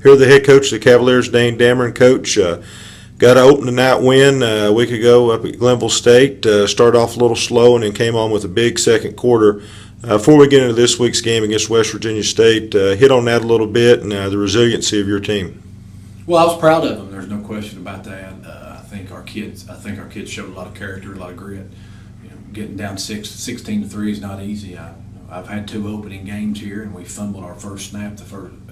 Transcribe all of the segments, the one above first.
Here, the head coach of the Cavaliers, Dane, Damron. Coach, got an opening night win a week ago up at Glenville State. Started off a little slow and then came on with a big second quarter. Before we get into this week's game against West Virginia State, hit on that a little bit and the resiliency of your team. Well, I was proud of them. There's no question about that. I think our kids showed a lot of character, a lot of grit. Getting down 16-3 is not easy. I've had two opening games here, and we fumbled our first snap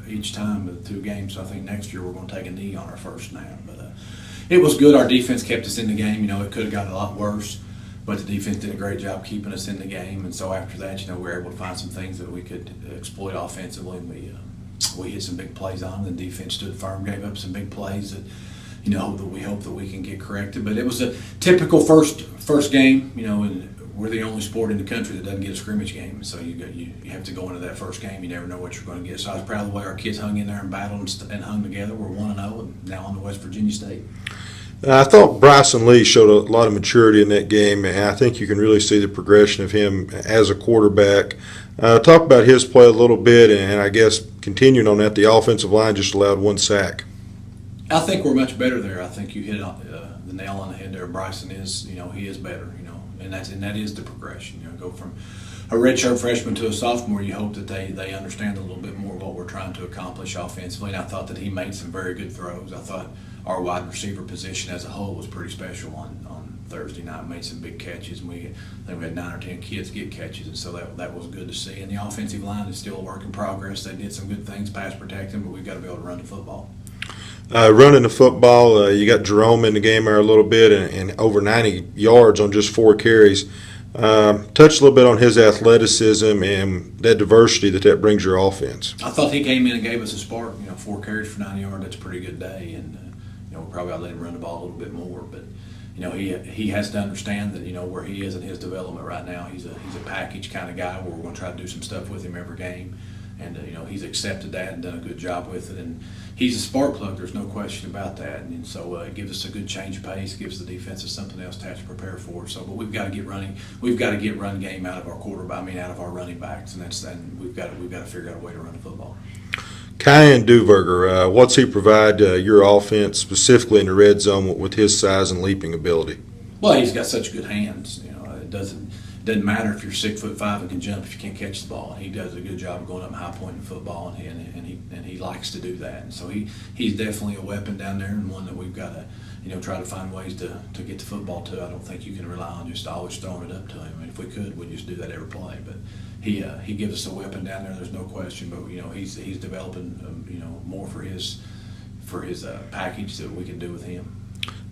each time of the two games. So I think next year we're going to take a knee on our first snap. But it was good. Our defense kept us in the game. It could have got a lot worse, but the defense did a great job keeping us in the game. And so after that, we were able to find some things that we could exploit offensively, and we hit some big plays on them. The defense stood firm, gave up some big plays that that we hope that we can get corrected. But it was a typical first game, and we're the only sport in the country that doesn't get a scrimmage game. So you have to go into that first game. You never know what you're going to get. So I was proud of the way our kids hung in there and battled and hung together. We're 1-0 and now on to West Virginia State. I thought Bryson Lee showed a lot of maturity in that game, and I think you can really see the progression of him as a quarterback. Talk about his play a little bit, and I guess continuing on that, the offensive line just allowed one sack. I think we're much better there. I think you hit the nail on the head there. Bryson is, he is better, and that is the progression. Go from a redshirt freshman to a sophomore. You hope that they understand a little bit more what we're trying to accomplish offensively. And I thought that he made some very good throws. I thought our wide receiver position as a whole was pretty special on Thursday night. Made some big catches, and I think we had 9 or 10 kids get catches, and so that was good to see. And the offensive line is still a work in progress. They did some good things, pass protecting, but we've got to be able to run the football. Running the football, you got Jerome in the game there a little bit and over 90 yards on just 4 carries. Touch a little bit on his athleticism and that diversity that brings your offense. I thought he came in and gave us a spark. 4 carries for 90 yards, that's a pretty good day. And, we probably ought to let him run the ball a little bit more. But, he has to understand that, where he is in his development right now. He's a package kind of guy where we're going to try to do some stuff with him every game. And, he's accepted that and done a good job with it. And he's a spark plug, there's no question about that. And so it gives us a good change of pace, gives the defense something else to have to prepare for. So, but we've got to get run game out of our out of our running backs. And we've got to figure out a way to run the football. Kyan Berger, what's he provide your offense, specifically in the red zone with his size and leaping ability? Well, he's got such good hands. It doesn't matter if you're 6'5" and can jump if you can't catch the ball. He does a good job of going up high point in football, and he likes to do that. And so he's definitely a weapon down there, and one that we've got to try to find ways to get the football to. I don't think you can rely on just always throwing it up to him. I mean, if we could, we'd just do that every play. But he gives us a weapon down there. There's no question. But he's developing more for his package that we can do with him.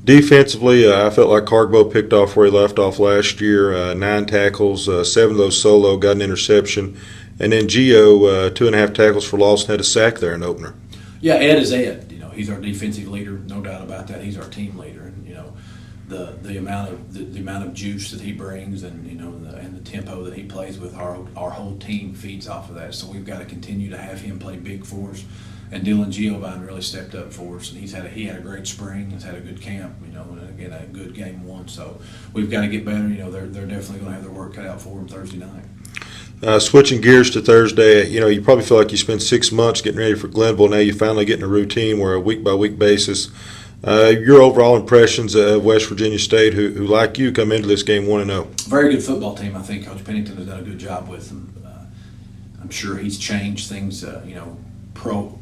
Defensively, I felt like Cargbo picked off where he left off last year. 9 tackles, 7 of those solo, got an interception. And then Gio, 2.5 tackles for loss and had a sack there in opener. Yeah, Ed is Ed. He's our defensive leader, no doubt about that. He's our team leader. And, the amount of juice that he brings and, and the tempo that he plays with, our whole team feeds off of that. So we've got to continue to have him play big for us. And Dylan Giovine really stepped up for us, and he had a great spring. He's had a good camp, and again a good game 1. So we've got to get better. They're definitely going to have their work cut out for them Thursday night. Switching gears to Thursday, you probably feel like you spent 6 months getting ready for Glenville. Now you finally get in a routine where a week-by-week basis. Your overall impressions of West Virginia State, who like you, come into this game 1-0. Very good football team. I think Coach Pennington has done a good job with them. I'm sure he's changed things,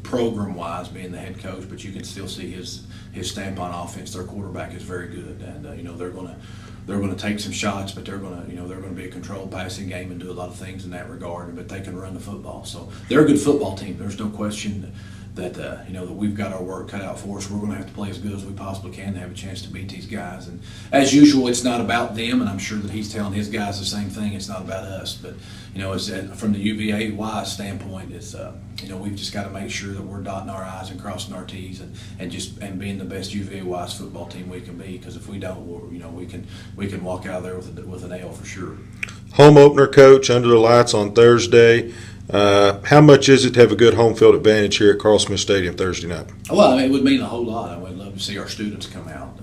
program-wise, being the head coach, but you can still see his stamp on offense. Their quarterback is very good, and they're going to take some shots, but they're going to be a controlled passing game and do a lot of things in that regard. But they can run the football, so they're a good football team. There's no question that that we've got our work cut out for us. We're going to have to play as good as we possibly can to have a chance to beat these guys. And as usual, it's not about them, and I'm sure that he's telling his guys the same thing. It's not about us, but it's from the UVA standpoint, it's we've just got to make sure that we're dotting our I's and crossing our T's and being the best UVA football team we can be. Because if we don't, we can walk out of there with an L for sure. Home opener, Coach, under the lights on Thursday. How much is it to have a good home field advantage here at Carl Smith Stadium Thursday night? Well, it would mean a whole lot. I would love to see our students come out.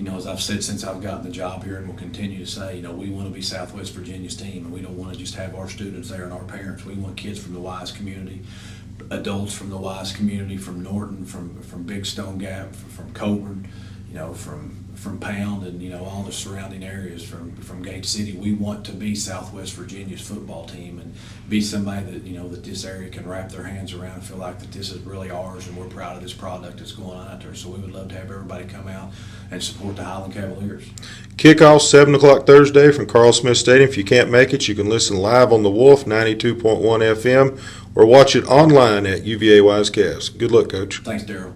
As I've said since I've gotten the job here, and will continue to say, we want to be Southwest Virginia's team, and we don't want to just have our students there and our parents. We want kids from the Wise community, adults from the Wise community, from Norton, from Big Stone Gap, from Coburn, from Pound, and all the surrounding areas from Gate City. We want to be Southwest Virginia's football team and be somebody that that this area can wrap their hands around and feel like that this is really ours, and we're proud of this product that's going on out there. So we would love to have everybody come out and support the Highland Cavaliers. Kickoff 7 o'clock Thursday from Carl Smith Stadium. If you can't make it, you can listen live on the Wolf 92.1 FM or watch it online at UVA Wise Cavs. Good luck, Coach. Thanks, Darryl.